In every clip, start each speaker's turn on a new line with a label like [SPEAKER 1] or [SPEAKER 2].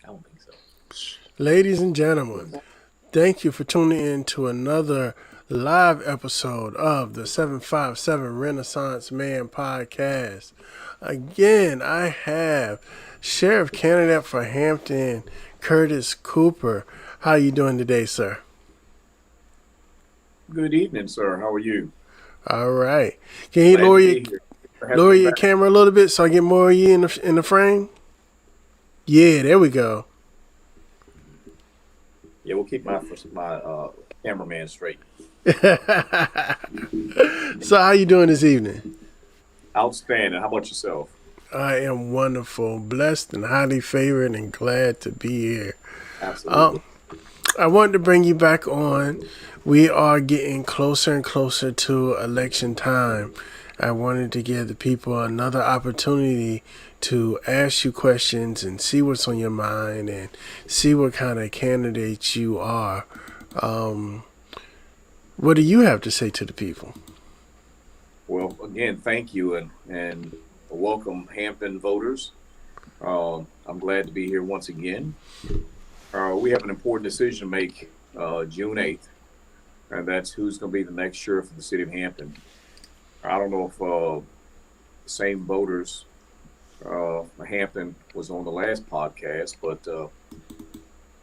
[SPEAKER 1] don't think so.
[SPEAKER 2] Ladies and gentlemen, thank you for tuning in to another live episode of the 757 Renaissance Man podcast. Again, I have Sheriff Candidate for Hampton, Curtis Cooper. How you doing today, sir?
[SPEAKER 1] Good evening, sir. How are you?
[SPEAKER 2] All right. Can you lower your camera a little bit so I get more of you in the frame? Yeah, there we go.
[SPEAKER 1] Yeah, we'll keep my cameraman straight.
[SPEAKER 2] So how you doing this evening?
[SPEAKER 1] Outstanding. How about yourself?
[SPEAKER 2] I am wonderful, blessed, and highly favored, and glad to be here.
[SPEAKER 1] Absolutely.
[SPEAKER 2] I wanted to bring you back on. We are getting closer and closer to election time. I wanted to give the people another opportunity to ask you questions and see what's on your mind and see what kind of candidate you are. What do you have to say to the people?
[SPEAKER 1] Well, again, thank you and welcome, Hampton voters. I'm glad to be here once again. We have an important decision to make June 8th, and that's who's going to be the next sheriff of the city of Hampton. I don't know if the same voters, Hampton was on the last podcast, but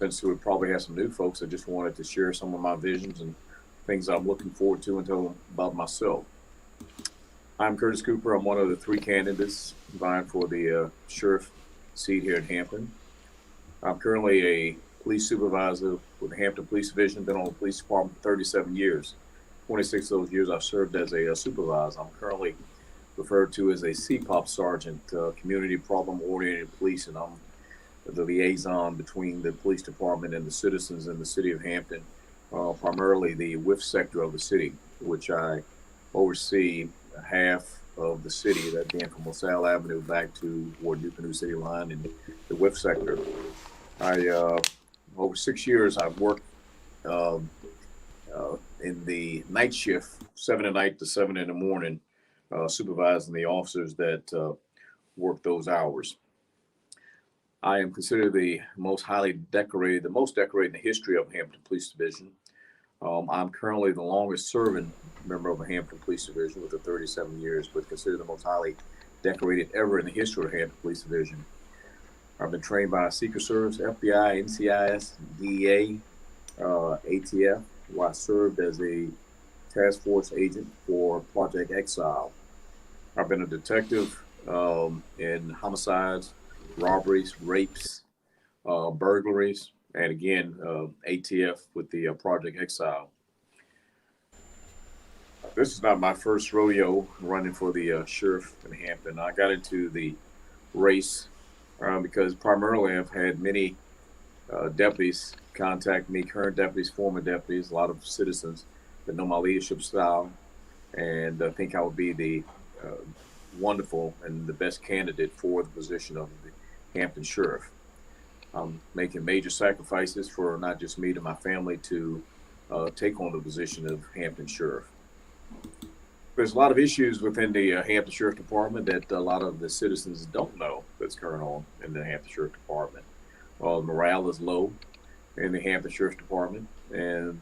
[SPEAKER 1] since we probably have some new folks, I just wanted to share some of my visions and things I'm looking forward to and tell them about myself. I'm Curtis Cooper. I'm one of the three candidates vying for the sheriff seat here in Hampton. I'm currently a police supervisor with the Hampton Police Division, been on the police department for 37 years. 26 of those years I've served as a supervisor. I'm currently referred to as a CPOP sergeant, community problem oriented police, and I'm the liaison between the police department and the citizens in the city of Hampton, primarily the WIF sector of the city, which I oversee half of the city, that being from LaSalle Avenue back to Ward New Canoe City line in the WIF sector. Over 6 years I've worked in the night shift, 7 at night to 7 in the morning, supervising the officers that work those hours. I am considered the most decorated in the history of Hampton Police Division. I'm currently the longest serving member of the Hampton Police Division with the 37 years, but considered the most highly decorated ever in the history of the Hampton Police Division. I've been trained by Secret Service, FBI, NCIS, DEA, ATF, where I served as a task force agent for Project Exile. I've been a detective in homicides, robberies, rapes, burglaries, and again, ATF with the Project Exile. This is not my first rodeo running for the sheriff in Hampton. I got into the race because primarily I've had many deputies contact me, current deputies, former deputies, a lot of citizens that know my leadership style, and I think I would be the wonderful and the best candidate for the position of the Hampton Sheriff. I'm making major sacrifices for not just me, to my family, to take on the position of Hampton Sheriff. There's a lot of issues within the Hampton Sheriff Department that a lot of the citizens don't know that's going on in the Hampton Sheriff Department. Morale is low in the Hampton Sheriff Department, and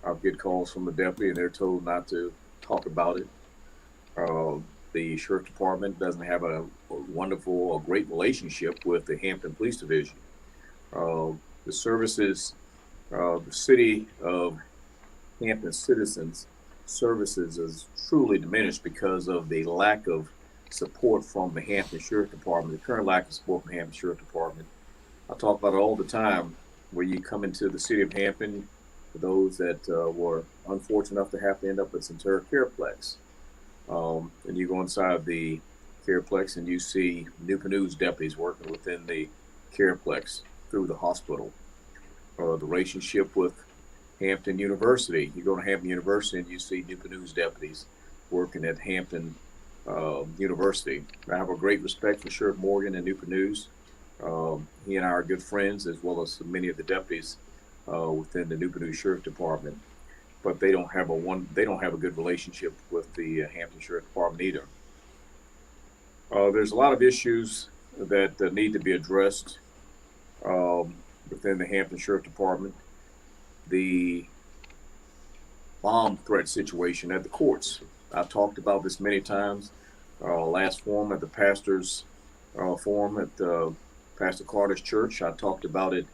[SPEAKER 1] I get calls from the deputy and they're told not to talk about it. The Sheriff Department doesn't have a wonderful or great relationship with the Hampton Police Division. The services, the city of Hampton citizens services is truly diminished because of the lack of support from the Hampton Sheriff Department, the current lack of support from the Hampton Sheriff Department. I talk about it all the time, where you come into the city of Hampton, for those that were unfortunate enough to have to end up at Centura Careplex. And you go inside the Careplex and you see New Canoe's deputies working within the Careplex through the hospital. The relationship with Hampton University, you go to Hampton University and you see New Canoe's deputies working at Hampton University. I have a great respect for Sheriff Morgan in Newport News. He and I are good friends, as well as many of the deputies within the Newport News Sheriff Department. But they don't have a one. They don't have a good relationship with the Hampton Sheriff Department either. There's a lot of issues that need to be addressed within the Hampton Sheriff Department. The bomb threat situation at the courts. I've talked about this many times. Last forum at the pastors' forum at Pastor Carter's church, I talked about it,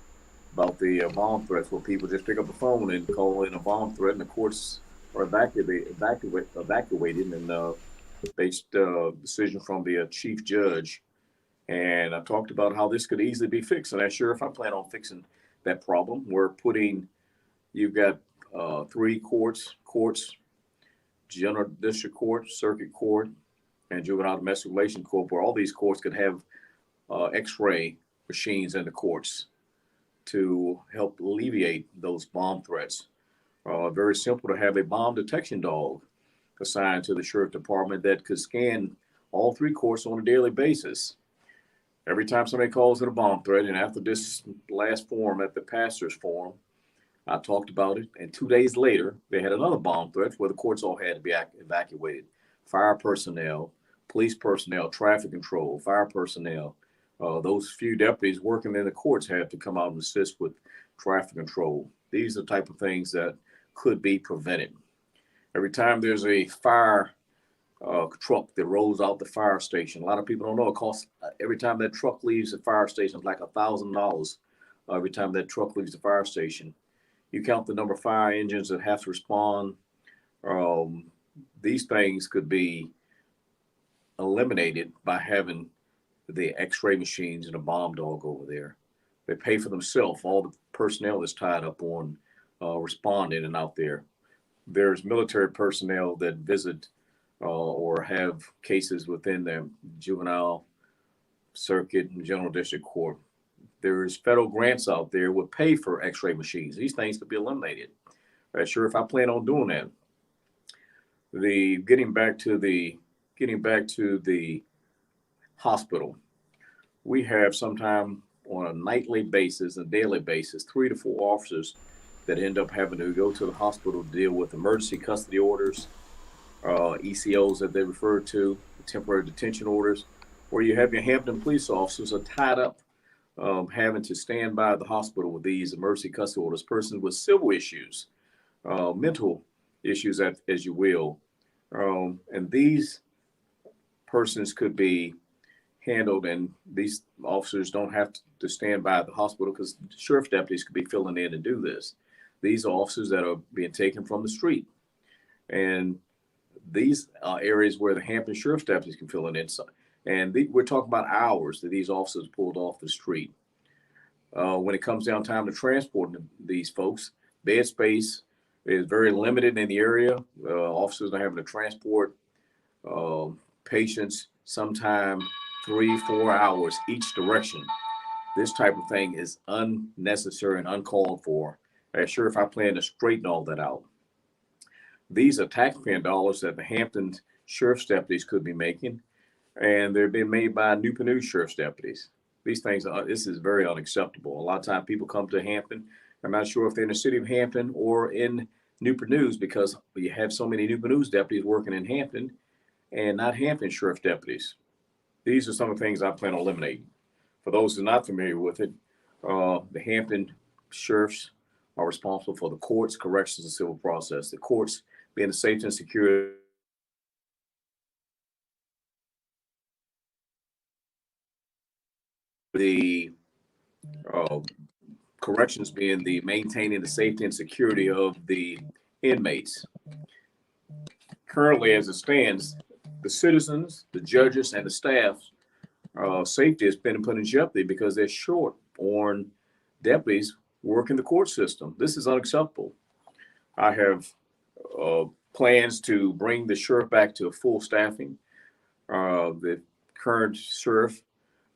[SPEAKER 1] about the bomb threats where people just pick up the phone and call in a bomb threat, and the courts are evacuated, and based decision from the chief judge. And I talked about how this could easily be fixed. And I'm sure if I plan on fixing that problem, you've got three courts, general district court, circuit court, and juvenile domestic relation court, where all these courts could have x-ray machines in the courts to help alleviate those bomb threats. Very simple to have a bomb detection dog assigned to the sheriff department that could scan all three courts on a daily basis. Every time somebody calls it a bomb threat, and after this last forum at the pastors' forum, I talked about it, and 2 days later, they had another bomb threat where the courts all had to be evacuated. Fire personnel, police personnel, traffic control, fire personnel, those few deputies working in the courts had to come out and assist with traffic control. These are the type of things that could be prevented. Every time there's a fire truck that rolls out the fire station, a lot of people don't know it costs, every time that truck leaves the fire station, it's like $1,000 every time that truck leaves the fire station. You count the number of fire engines that have to respond. Um, these things could be eliminated by having the x-ray machines and a bomb dog over there. They pay for themselves. All the personnel is tied up on responding and out there. There's military personnel that visit or have cases within the juvenile circuit and general district court. There's federal grants out there would pay for x-ray machines. These things could be eliminated. Sure, if I plan on doing that. The getting back to the hospital, we have sometime on a nightly basis, a daily basis, 3 to 4 officers that end up having to go to the hospital to deal with emergency custody orders, ECOs that they refer to, temporary detention orders, where you have your Hampton police officers are tied up having to stand by the hospital with these emergency custody orders, persons with civil issues, mental issues, as you will. And these persons could be handled, and these officers don't have to stand by at the hospital because sheriff deputies could be filling in and do this. These are officers that are being taken from the street. And these are areas where the Hampton sheriff's deputies can fill in. And we're talking about hours that these officers pulled off the street. When it comes down time to transport these folks, bed space is very limited in the area. Officers are having to transport patients sometime 3-4 hours each direction. This type of thing is unnecessary and uncalled for. Sure, if I plan to straighten all that out. These are taxpayer dollars that the Hampton sheriff's deputies could be making, and they're being made by Newport News sheriff's deputies. This is very unacceptable. A lot of times people come to Hampton. I'm not sure if they're in the city of Hampton or in Newport News because you have so many Newport News deputies working in Hampton and not Hampton sheriff deputies. These are some of the things I plan on eliminating. For those who are not familiar with it, the Hampton sheriffs are responsible for the courts, corrections, and civil process. The courts being the safety and security. The uh, corrections being the maintaining the safety and security of the inmates. Currently, as it stands, the citizens, the judges, and the staff safety has been put in jeopardy because they're short on deputies working the court system. This is unacceptable. I have plans to bring the sheriff back to full staffing. The current sheriff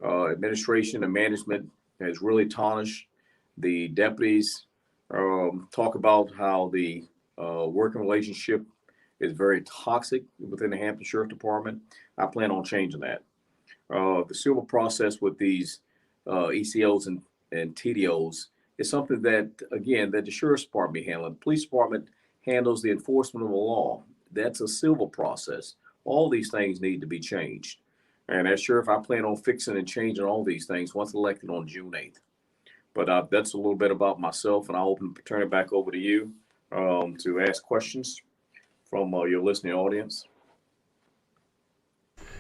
[SPEAKER 1] administration and management has really tarnished the deputies. Talk about how the working relationship is very toxic within the Hampton Sheriff Department. I plan on changing that. The civil process with these ECOs and TDOs is something that, again, that the Sheriff's Department handles. The police department handles the enforcement of the law. That's a civil process. All these things need to be changed. And as sheriff, I plan on fixing and changing all these things once elected on June 8th. But that's a little bit about myself, and I'll turn it back over to you to ask questions from your listening audience.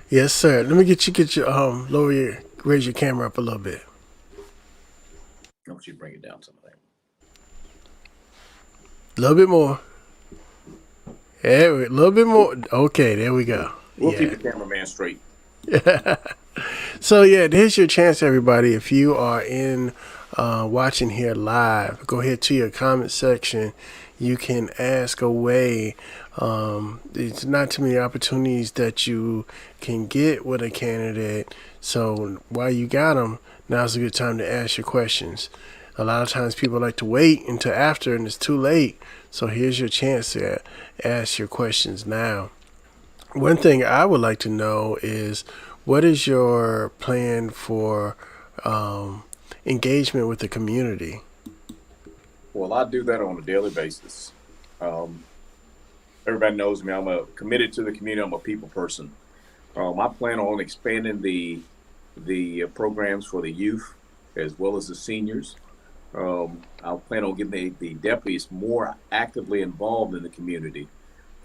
[SPEAKER 2] Yes, sir. Let me get your lower your raise your camera up a little bit.
[SPEAKER 1] I want you to bring it down some of that.
[SPEAKER 2] A little bit more. Yeah, a little bit more. Okay, there we go.
[SPEAKER 1] We'll keep the cameraman straight.
[SPEAKER 2] So yeah, here's your chance, everybody. If you are in watching here live, go ahead to your comment section. You can ask away. It's not too many opportunities that you can get with a candidate. So while you got them, now's a good time to ask your questions. A lot of times people like to wait until after and it's too late. So here's your chance to ask your questions now. One thing I would like to know is, what is your plan for engagement with the community?
[SPEAKER 1] Well, I do that on a daily basis. Everybody knows me. I'm committed to the community. I'm a people person. I plan on expanding the programs for the youth as well as the seniors. I plan on getting the deputies more actively involved in the community.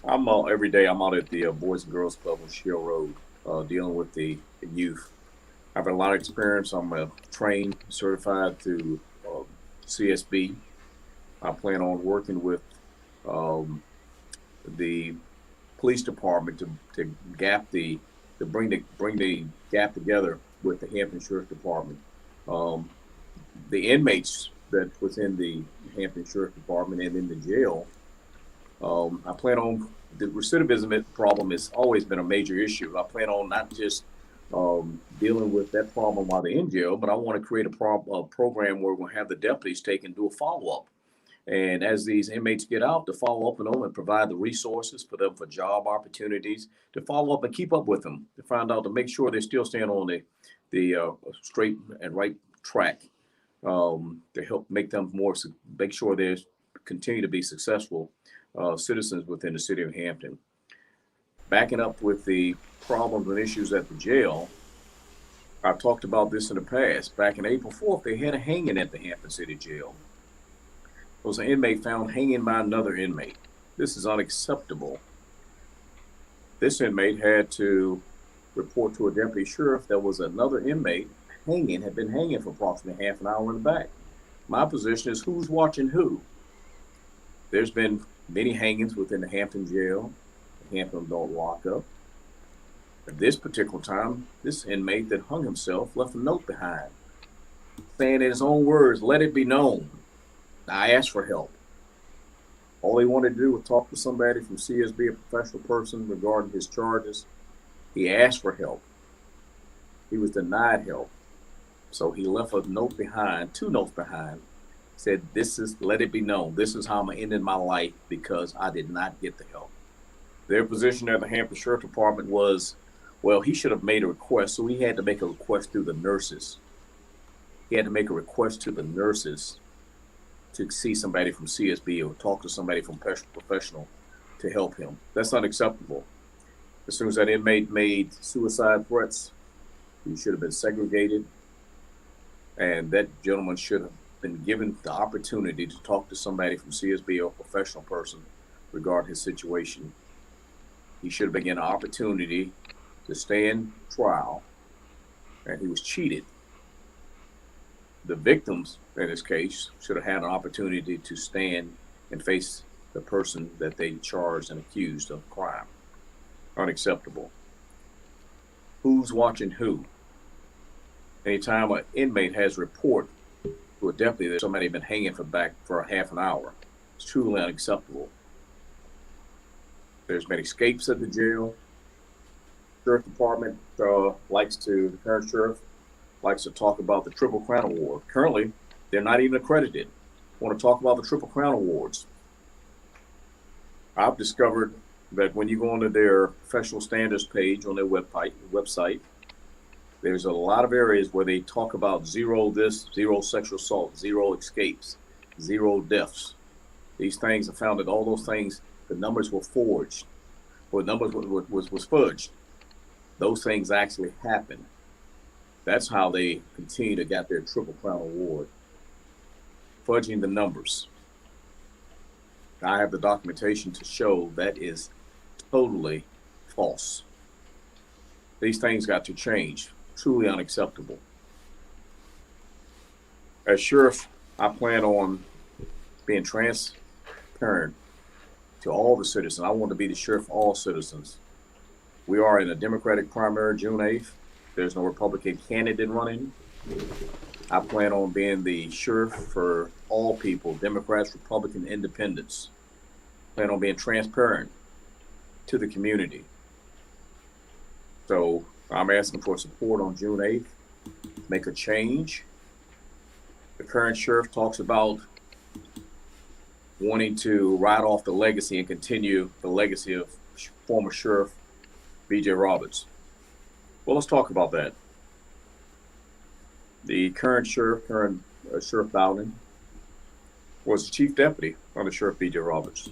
[SPEAKER 1] Every day I'm out at the Boys and Girls Club on Shell Road, dealing with the youth. I've had a lot of experience. I'm trained, certified through CSB. I plan on working with the police department to bring the gap together with the Hampton Sheriff Department. The inmates that within the Hampton Sheriff Department and in the jail, I plan on, the recidivism problem has always been a major issue. I plan on not just dealing with that problem while they're in jail, but I want to create a program where we're going to have the deputies take and do a follow-up. And as these inmates get out, to follow up on them and provide the resources for them for job opportunities, to follow up and keep up with them, to find out, to make sure they're still staying on the straight and right track, to help make them make sure they continue to be successful citizens within the city of Hampton. Backing up with the problems and issues at the jail, I've talked about this in the past. Back in April 4th, they had a hanging at the Hampton City Jail. There was an inmate found hanging by another inmate. This is unacceptable. This inmate had to report to a deputy sheriff there was another inmate had been hanging for approximately half an hour in the back. My position is, who's watching who? There's been many hangings within the Hampton jail, the Hampton adult lockup. At this particular time, this inmate that hung himself left a note behind, saying in his own words, "Let it be known, I asked for help." All he wanted to do was talk to somebody from CSB, a professional person, regarding his charges. He asked for help. He was denied help. So he left a note behind, 2 notes behind, said, "Let it be known, this is how I'm ending my life because I did not get the help." Their position at the Hampton Sheriff Department was, well, he should have made a request, so he had to make a request through the nurses. He had to make a request to the nurses to see somebody from CSB or talk to somebody from professional to help him. That's unacceptable. As soon as that inmate made suicide threats, he should have been segregated, and that gentleman should have been given the opportunity to talk to somebody from CSB or a professional person regarding his situation. He should have been given an opportunity to stand trial, and he was cheated. The victims in this case should have had an opportunity to stand and face the person that they charged and accused of crime. Unacceptable. Who's watching who? Anytime an inmate has a report to a deputy that somebody had been hanging for a half an hour, it's truly unacceptable. There's been escapes at the jail. Sheriff Department the current sheriff likes to talk about the Triple Crown Award. Currently, they're not even accredited. I want to talk about the Triple Crown Awards. I've discovered that when you go onto their professional standards page on their website, there's a lot of areas where they talk about zero this, zero sexual assault, zero escapes, zero deaths. These things are found that all those things, the numbers were forged, or the numbers was fudged. Those things actually happened. That's how they continue to get their Triple Crown Award, fudging the numbers. I have the documentation to show that is totally false. These things got to change. Truly unacceptable. As sheriff, I plan on being transparent to all the citizens. I want to be the sheriff for all citizens. We are in a Democratic primary June 8th. There's no Republican candidate running. I plan on being the sheriff for all people, Democrats, Republican, Independents. I plan on being transparent to the community. So I'm asking for support on June 8th. Make a change. The current sheriff talks about wanting to write off the legacy and continue the legacy of former Sheriff B.J. Roberts. Well, let's talk about that. The current Sheriff Bowden, was the chief deputy under Sheriff B.J. Roberts.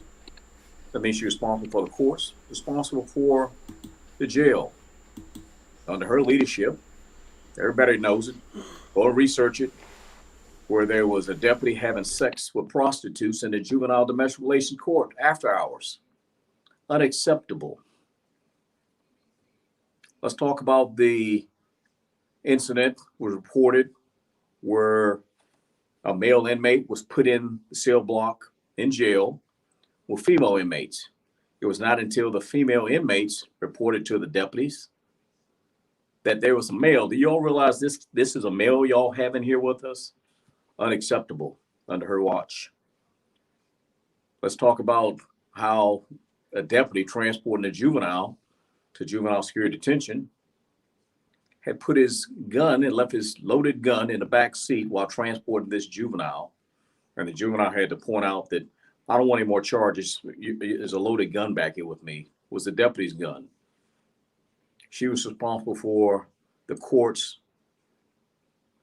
[SPEAKER 1] That means she's responsible for the courts, responsible for the jail. Under her leadership, everybody knows it, go research it, where there was a deputy having sex with prostitutes in the juvenile domestic relations court after hours. Unacceptable. Let's talk about the incident was reported where a male inmate was put in the cell block in jail with female inmates. It was not until the female inmates reported to the deputies that there was a male. Do y'all realize this is a male y'all have in here with us? Unacceptable under her watch. Let's talk about how a deputy transporting a juvenile to juvenile security detention had put his gun and left his loaded gun in the back seat while transporting this juvenile. And the juvenile had to point out that I don't want any more charges. There's a loaded gun back here with me. It was the deputy's gun. She was responsible for the courts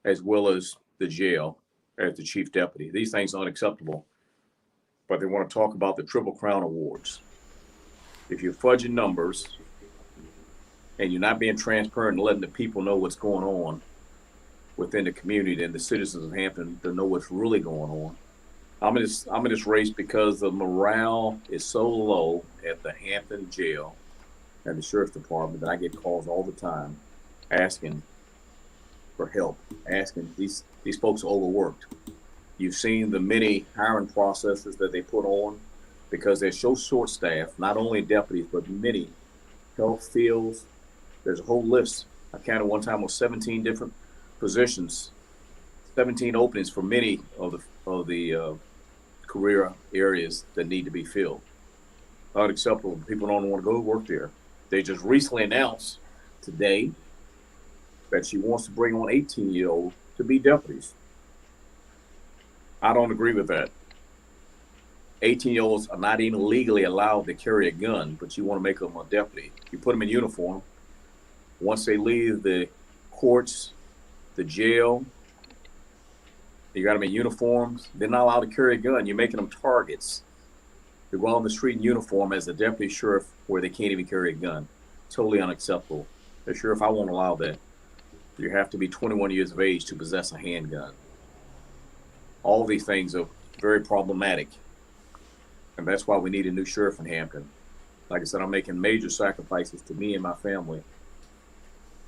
[SPEAKER 1] as well as the jail as the chief deputy. These things are unacceptable. But they want to talk about the Triple Crown Awards. If you're fudging numbers and you're not being transparent and letting the people know what's going on within the community and the citizens of Hampton to know what's really going on, I'm in this race because the morale is so low at the Hampton jail and the sheriff's department that I get calls all the time asking for help, asking these folks are overworked. You've seen the many hiring processes that they put on because they're so short staffed, not only deputies, but many health fields. There's a whole list. I counted one time with 17 different positions, 17 openings for many of the career areas that need to be filled. Unacceptable. People don't want to go work there. They just recently announced today that she wants to bring on 18-year-olds to be deputies. I don't agree with that. 18-year-olds are not even legally allowed to carry a gun, but you want to make them a deputy. You put them in uniform. Once they leave the courts, the jail, you got them in uniforms. They're not allowed to carry a gun. You're making them targets. They go out on the street in uniform as a deputy sheriff where they can't even carry a gun. Totally unacceptable. The sheriff, I won't allow that. You have to be 21 years of age to possess a handgun. All these things are very problematic. And that's why we need a new sheriff in Hampton. Like I said, I'm making major sacrifices to me and my family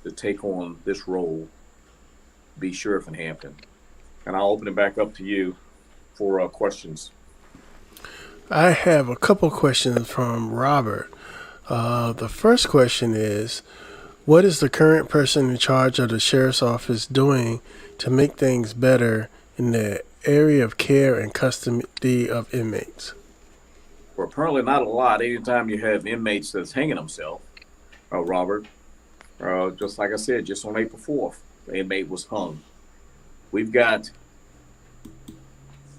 [SPEAKER 1] to take on this role, be sheriff in Hampton. And I'll open it back up to you for questions.
[SPEAKER 2] I have a couple questions from Robert. The first question is, what is the current person in charge of the sheriff's office doing to make things better in the area of care and custody of inmates?
[SPEAKER 1] Well, apparently not a lot. Anytime you have inmates that's hanging themselves, Robert, just like I said, just on April 4th, the inmate was hung. We've got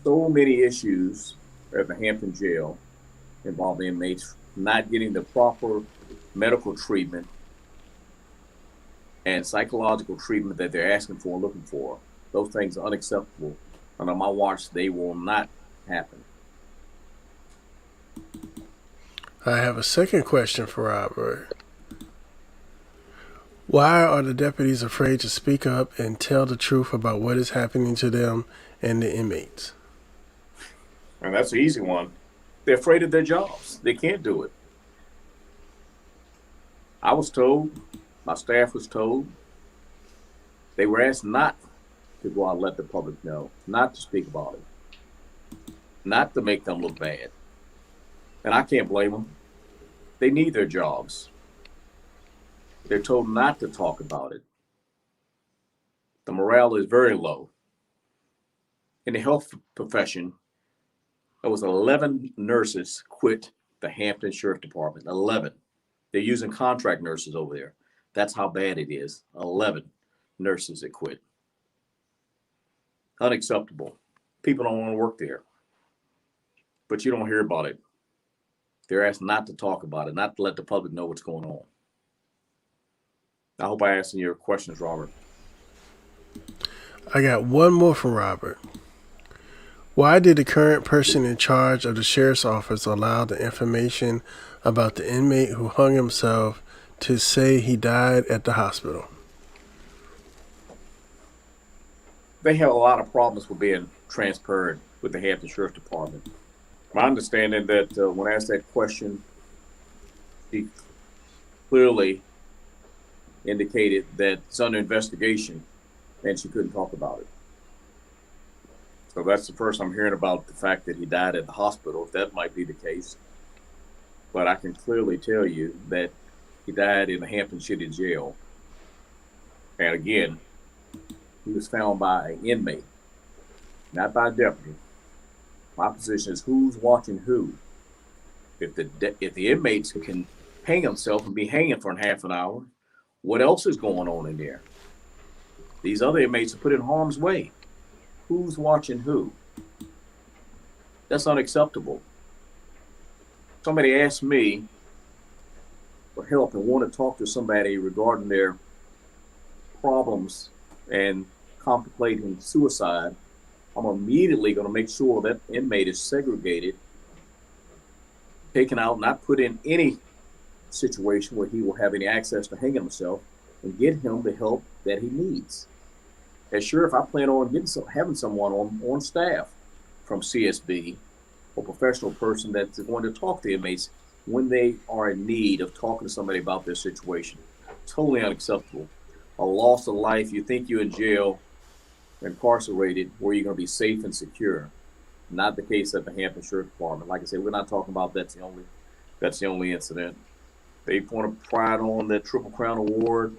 [SPEAKER 1] so many issues at the Hampton jail involving inmates not getting the proper medical treatment and psychological treatment that they're asking for and looking for. Those things are unacceptable. And on my watch, they will not happen.
[SPEAKER 2] I have a second question for Robert. Why are the deputies afraid to speak up and tell the truth about what is happening to them and the inmates?
[SPEAKER 1] And that's the easy one. They're afraid of their jobs. They can't do it. I was told, my staff was told, they were asked not to go out and let the public know, not to speak about it, not to make them look bad. And I can't blame them. They need their jobs. They're told not to talk about it. The morale is very low. In the health profession, there was 11 nurses quit the Hampton Sheriff Department. 11. They're using contract nurses over there. That's how bad it is. 11 nurses that quit. Unacceptable. People don't want to work there. But you don't hear about it. They're asked not to talk about it, not to let the public know what's going on. I hope I answered your questions, Robert.
[SPEAKER 2] I got one more from Robert. Why did the current person in charge of the sheriff's office allow the information about the inmate who hung himself to say he died at the hospital?
[SPEAKER 1] They have a lot of problems with being transparent with the Hampton Sheriff Department. My understanding that when asked that question, he clearly indicated that it's under investigation and she couldn't talk about it. So that's the first I'm hearing about the fact that he died at the hospital, if that might be the case. But I can clearly tell you that he died in the Hampton City Jail. And again, he was found by an inmate, not by a deputy. My position is who's watching who. If the inmates can hang himself and be hanging for half an hour, what else is going on in there? These other inmates are put in harm's way. Who's watching who? That's unacceptable. Somebody asked me for help and want to talk to somebody regarding their problems and contemplating suicide. I'm immediately going to make sure that inmate is segregated, taken out, not put in any situation where he will have any access to hanging himself, and get him the help that he needs. As sheriff, I plan on having someone on staff from CSB, a professional person that's going to talk to inmates when they are in need of talking to somebody about their situation. Totally unacceptable. A loss of life, you think you're in jail, incarcerated, where you're going to be safe and secure. Not the case at the Hampton Sheriff Department. Like I said, we're not talking about that's the only incident. They want to pride on that Triple Crown Award.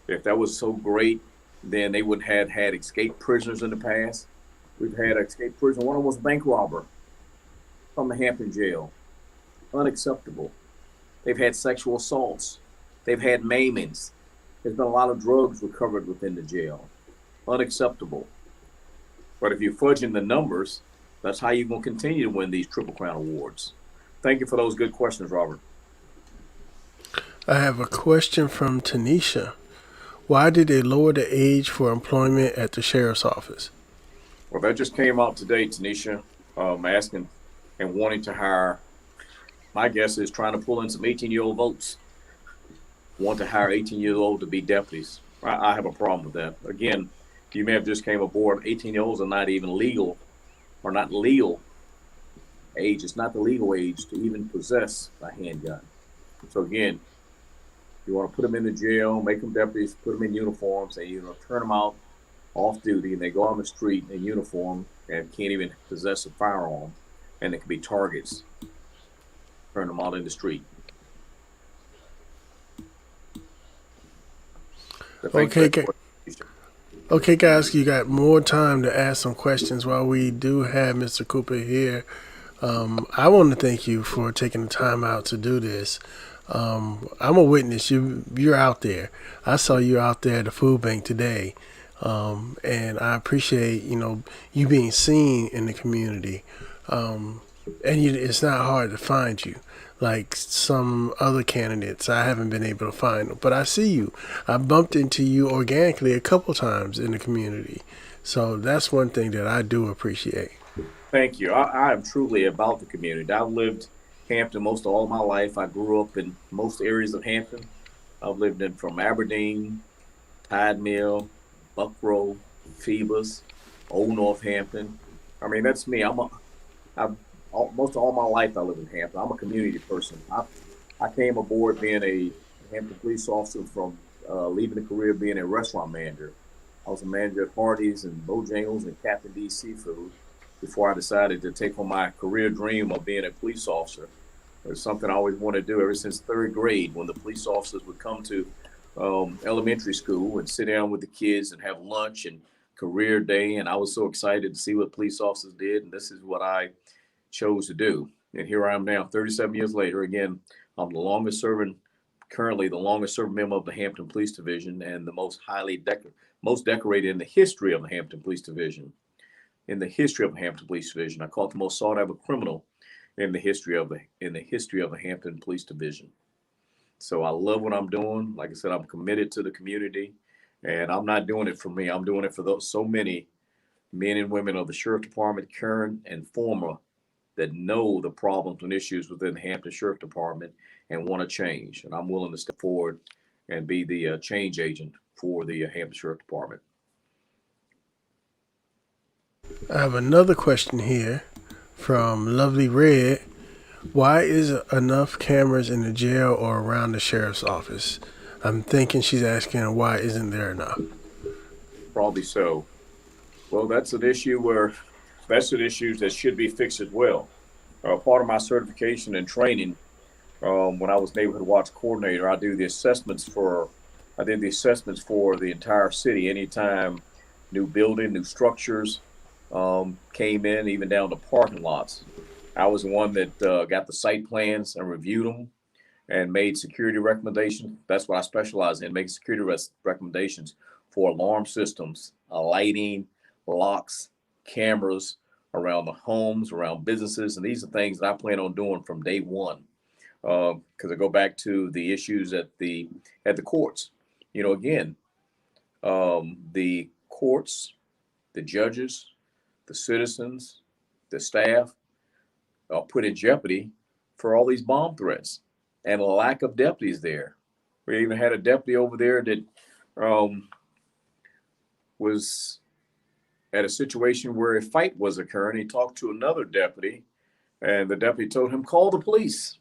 [SPEAKER 1] If that was so great, then they would have had escaped prisoners in the past. We've had escaped prisoners. One of them was a bank robber from the Hampton jail. Unacceptable. They've had sexual assaults. They've had maimings. There's been a lot of drugs recovered within the jail. Unacceptable. But if you're fudging the numbers, that's how you're going to continue to win these Triple Crown Awards. Thank you for those good questions, Robert.
[SPEAKER 2] I have a question from Tanisha. Why did they lower the age for employment at the sheriff's office?
[SPEAKER 1] Well, that just came out today, Tanisha, asking and wanting to hire. My guess is trying to pull in some 18-year-old votes. Want to hire 18-year-old to be deputies. I have a problem with that. Again, you may have just came aboard. 18-year-olds are not even legal, or not legal age. It's not the legal age to even possess a handgun. So again, you want to put them in the jail, make them deputies, put them in uniforms, and turn them out off duty, and they go on the street in uniform and can't even possess a firearm, and they can be targets. Turn them out in the street.
[SPEAKER 2] Okay, guys, you got more time to ask some questions while we do have Mr. Cooper here. I want to thank you for taking the time out to do this. I'm a witness. You're out there. I saw you out there at the food bank today, and I appreciate you being seen in the community. And it's not hard to find you. like some other candidates. I haven't been able to find them, but I see you. I bumped into you organically a couple times in the community. So that's one thing that I do appreciate.
[SPEAKER 1] Thank you. I am truly about the community. I've lived Hampton most of all my life. I grew up in most areas of Hampton. I've lived in from Aberdeen, Tide Mill, Buckrow, Phoebus, Old Northampton. I mean, that's me. I've most of all my life I live in Hampton. I'm a community person. I came aboard being a Hampton police officer from leaving a career being a restaurant manager. I was a manager at Hardee's and Bojangles and Captain D Seafood before I decided to take on my career dream of being a police officer. It was something I always wanted to do ever since third grade when the police officers would come to elementary school and sit down with the kids and have lunch and career day. And I was so excited to see what police officers did. And this is what I chose to do. And here I am now, 37 years later. Again, I'm the longest serving, currently the longest serving member of the Hampton Police Division and the most decorated in the history of the Hampton Police Division. In the history of the Hampton Police Division, I call it the most sought after criminal in the history of the Hampton Police Division. So I love what I'm doing. Like I said, I'm committed to the community, and I'm not doing it for me. I'm doing it for those so many men and women of the Sheriff Department, current and former, that know the problems and issues within the Hampton Sheriff Department and want to change. And I'm willing to step forward and be the change agent for the Hampton Sheriff Department.
[SPEAKER 2] I have another question here from Lovely Red. Why is enough cameras in the jail or around the sheriff's office? I'm thinking she's asking why isn't there enough?
[SPEAKER 1] Probably so. Well, that's an issue where that's an issue that should be fixed as well. Part of my certification and training, when I was neighborhood watch coordinator, I did the assessments for the entire city. Anytime new building, new structures came in, even down to parking lots, I was the one that got the site plans and reviewed them and made security recommendations. That's what I specialize in, making security recommendations for alarm systems, lighting, locks, cameras around the homes, around businesses, and these are things that I plan on doing from day one. Because I go back to the issues at the courts. You know, again, the courts, the judges, the citizens, the staff are put in jeopardy for all these bomb threats and a lack of deputies there. We even had a deputy over there that was at a situation where a fight was occurring. He talked to another deputy, and the deputy told him, "Call the police."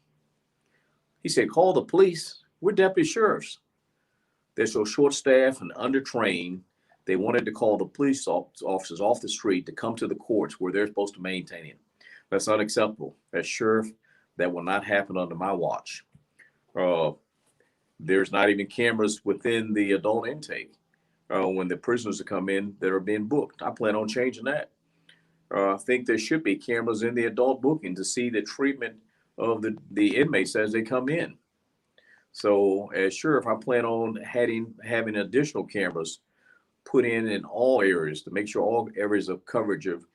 [SPEAKER 1] He said, "Call the police? We're deputy sheriffs." They're so short staffed and undertrained, they wanted to call the police officers off the street to come to the courts where they're supposed to maintain it. That's unacceptable. As sheriff, that will not happen under my watch. Uh, there's not even cameras within the adult intake when the prisoners come in that are being booked. I plan on changing that. I think there should be cameras in the adult booking to see the treatment of the inmates as they come in. So as sheriff, I plan on having additional cameras put in all areas to make sure all areas of coverage of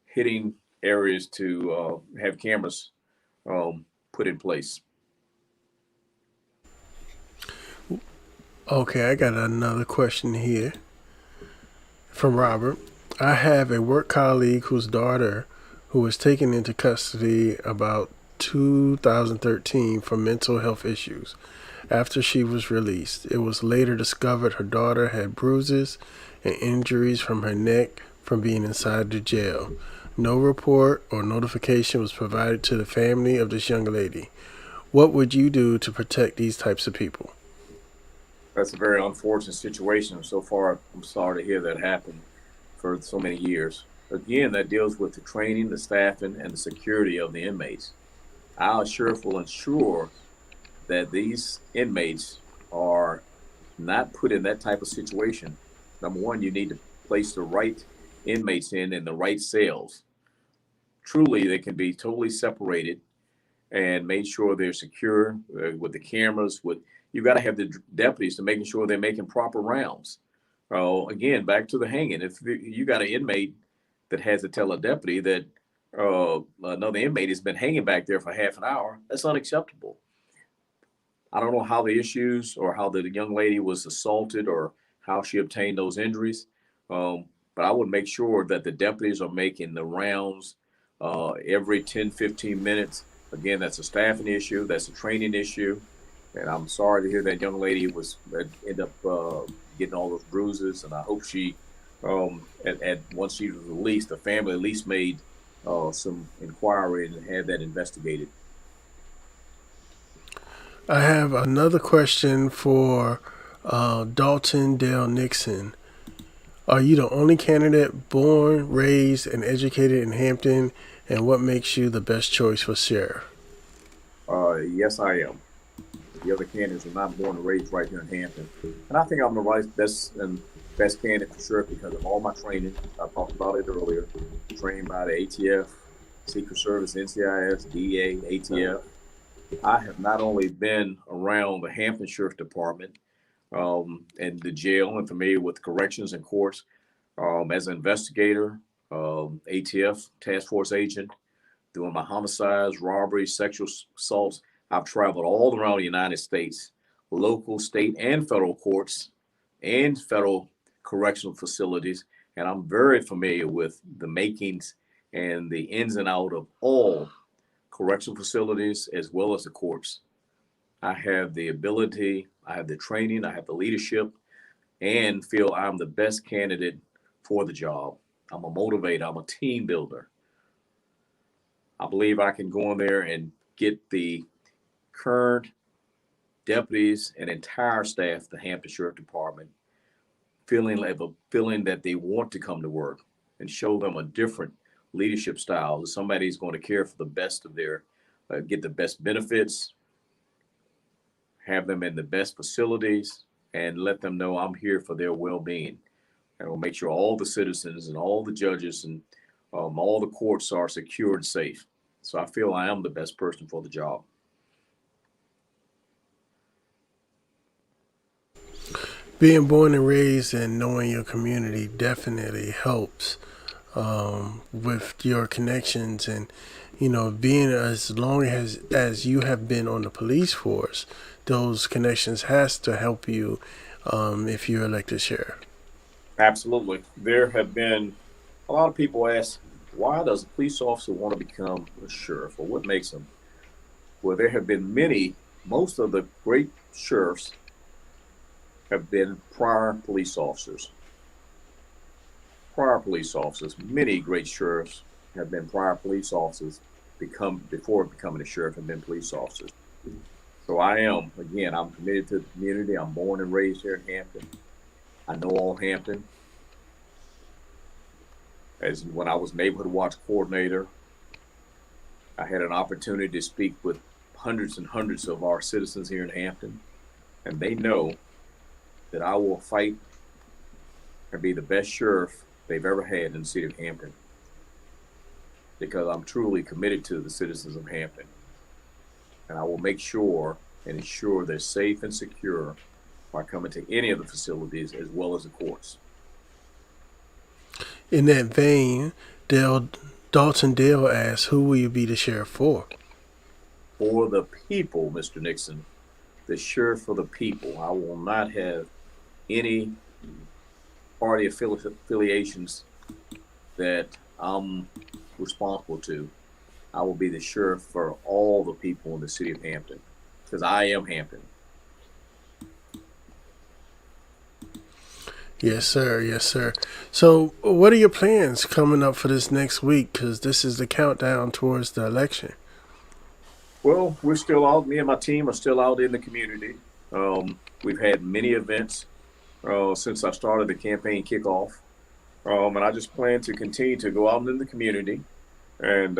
[SPEAKER 1] hitting areas to have cameras put in place.
[SPEAKER 2] Okay, I got another question here from Robert. I have a work colleague whose daughter who was taken into custody about 2013 for mental health issues. After she was released, it was later discovered her daughter had bruises and injuries from her neck from being inside the jail. No report or notification was provided to the family of this young lady. What would you do to protect these types of people?
[SPEAKER 1] That's a very unfortunate situation. So far, I'm sorry to hear that happen for so many years. Again, that deals with the training, the staffing, and the security of the inmates. Our sheriff will ensure that these inmates are not put in that type of situation. Number one, you need to place the right inmates in the right cells. Truly, they can be totally separated and made sure they're secure with the cameras. With you got to have the deputies to making sure they're making proper rounds. Again, back to the hanging. If you got an inmate that has to tell a deputy that another inmate has been hanging back there for half an hour. That's unacceptable. I don't know how the issues or how the young lady was assaulted or how she obtained those injuries. But I would make sure that the deputies are making the rounds every 10, 15 minutes. Again, that's a staffing issue, that's a training issue. And I'm sorry to hear that young lady was end up getting all those bruises. And I hope she, at once she was released, the family at least made some inquiry and had that investigated.
[SPEAKER 2] I have another question for Dalton Dale Nixon. Are you the only candidate born, raised, and educated in Hampton? And what makes you the best choice for sheriff?
[SPEAKER 1] Yes, I am. The other candidates are not born and raised right here in Hampton. And I think I'm the right best candidate for sure because of all my training. I talked about it earlier. Trained by the ATF, Secret Service, NCIS, DA, ATF. I have not only been around the Hampton Sheriff Department and the jail and familiar with corrections and courts as an investigator, ATF task force agent, doing my homicides, robberies, sexual assaults. I've traveled all around the United States, local, state, and federal courts and federal correctional facilities. And I'm very familiar with the makings and the ins and out of all correctional facilities as well as the courts. I have the ability, I have the training, I have the leadership, and feel I'm the best candidate for the job. I'm a motivator, I'm a team builder. I believe I can go in there and get the current deputies and entire staff, the Hampton Sheriff Department, feeling that they want to come to work and show them a different leadership style. Somebody's going to care for the best of their, get the best benefits, have them in the best facilities, and let them know I'm here for their well-being. And we'll make sure all the citizens and all the judges and all the courts are secure and safe. So I feel I am the best person for the job.
[SPEAKER 2] Being born and raised and knowing your community definitely helps with your connections and being as long as you have been on the police force, those connections has to help you if you're elected sheriff.
[SPEAKER 1] Absolutely. There have been a lot of people ask, why does a police officer want to become a sheriff or what makes them? Well, there have been most of the great sheriffs have been prior police officers. Prior police officers. Many great sheriffs have been prior police officers before becoming a sheriff have been police officers. So I'm committed to the community. I'm born and raised here in Hampton. I know all Hampton. As when I was neighborhood watch coordinator, I had an opportunity to speak with hundreds and hundreds of our citizens here in Hampton, and they know that I will fight and be the best sheriff they've ever had in the city of Hampton because I'm truly committed to the citizens of Hampton. And I will make sure and ensure they're safe and secure by coming to any of the facilities as well as the courts.
[SPEAKER 2] In that vein, Dalton Dale asks, who will you be the sheriff for?
[SPEAKER 1] For the people, Mr. Nixon, the sheriff for the people. I will not have any party affiliations that I'm responsible to. I will be the sheriff for all the people in the city of Hampton because I am Hampton.
[SPEAKER 2] Yes, sir. Yes, sir. So, what are your plans coming up for this next week? Because this is the countdown towards the election.
[SPEAKER 1] Well, we're still out. Me and my team are still out in the community. We've had many events since I started the campaign kickoff. And I just plan to continue to go out in the community and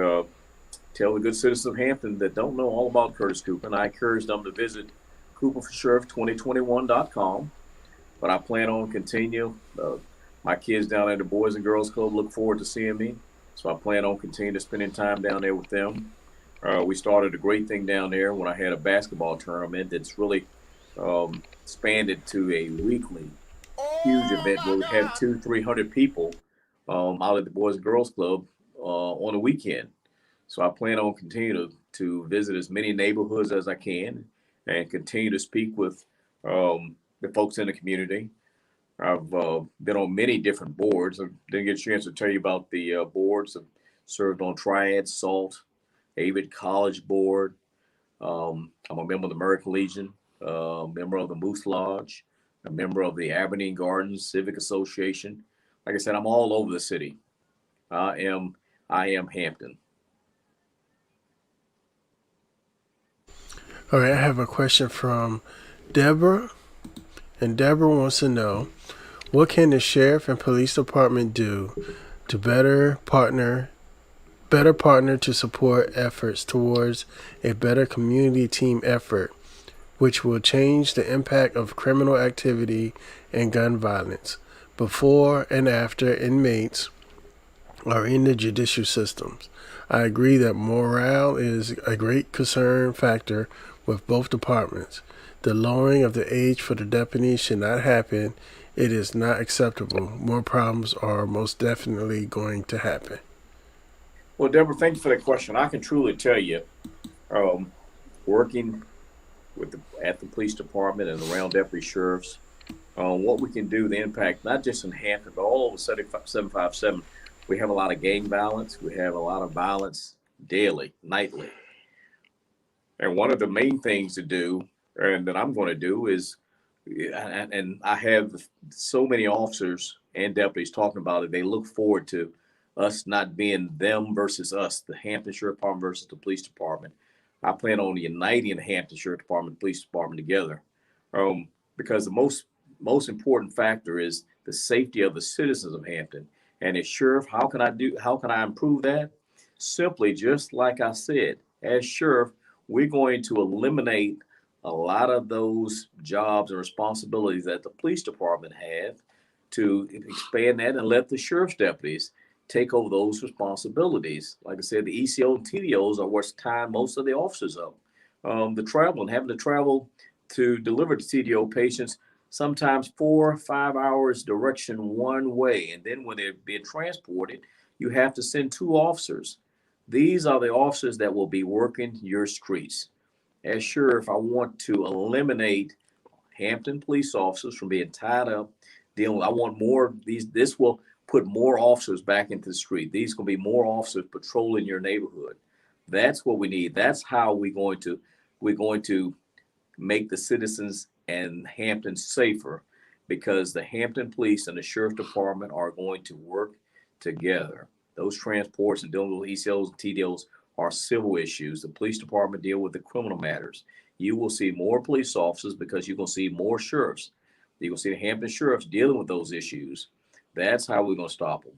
[SPEAKER 1] tell the good citizens of Hampton that don't know all about Curtis Cooper. And I encourage them to visit CooperForSheriff2021.com. But I plan on continue. My kids down at the Boys and Girls Club look forward to seeing me. So I plan on continuing to spending time down there with them. We started a great thing down there when I had a basketball tournament that's really expanded to a weekly huge event where we had 200-300 people out at the Boys and Girls Club on the weekend. So I plan on continuing to visit as many neighborhoods as I can and continue to speak with the folks in the community. I've been on many different boards. I didn't get a chance to tell you about the boards. I've served on Triad, SALT, Avid College Board. I'm a member of the American Legion, member of the Moose Lodge, a member of the Aberdeen Gardens Civic Association. Like I said, I'm all over the city. I am I am Hampton.
[SPEAKER 2] All right, I have a question from Deborah, and Deborah wants to know what can the sheriff and police department do to better partner to support efforts towards a better community team effort, which will change the impact of criminal activity and gun violence before and after inmates are in the judicial systems. I agree that morale is a great concern factor with both departments. The lowering of the age for the deputies should not happen. It is not acceptable. More problems are most definitely going to happen.
[SPEAKER 1] Well, Deborah, thank you for that question. I can truly tell you, um, working at the police department and around deputy sheriffs, what we can do, the impact, not just in Hampton, but all over 757. We have a lot of gang violence. We have a lot of violence daily, nightly. And one of the main things to do, and that I'm going to do, is, and I have so many officers and deputies talking about it. They look forward to us not being them versus us, the Hampton Sheriff Department versus the police department. I plan on uniting the Hampton Sheriff Department and police department together, because the most important factor is the safety of the citizens of Hampton. And as sheriff, how can I improve that? Simply, just like I said, as sheriff, we're going to eliminate a lot of those jobs and responsibilities that the police department have, to expand that and let the sheriff's deputies take over those responsibilities. Like I said, the ECO and TDOs are what's tying most of the officers up. The traveling, having to travel to deliver to TDO patients, sometimes 4 or 5 hours direction one way. And then when they're being transported, you have to send two officers. These are the officers that will be working your streets. As sheriff, I want to eliminate Hampton police officers from being tied up dealing. I want more of these. This will put more officers back into the street. These will be more officers patrolling your neighborhood. That's what we need. That's how we're going to make the citizens and Hampton safer, because the Hampton Police and the Sheriff Department are going to work together. Those transports and dealing with ECOs and TDOs are civil issues. The police department deal with the criminal matters. You will see more police officers because you're going to see more sheriffs. You're going to see the Hampton sheriffs dealing with those issues. That's how we're going to stop them.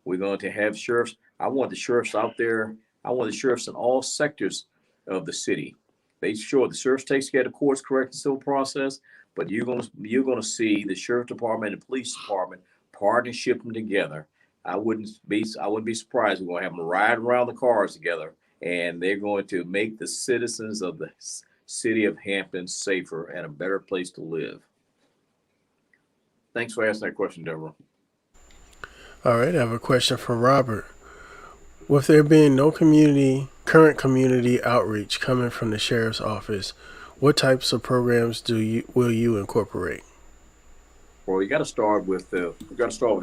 [SPEAKER 1] We're going to have sheriffs. I want the sheriffs out there. I want the sheriffs in all sectors of the city. They sure the sheriffs takes care of the courts, correct, and civil process, but you're gonna see the sheriff department and the police department partnership together. I wouldn't be surprised. We're gonna have them ride around the cars together, and they're going to make the citizens of the city of Hampton safer and a better place to live. Thanks for asking that question, Deborah.
[SPEAKER 2] All right, I have a question for Robert. With there being no current community outreach coming from the sheriff's office, what types of programs will you incorporate?
[SPEAKER 1] Well, you got to start with the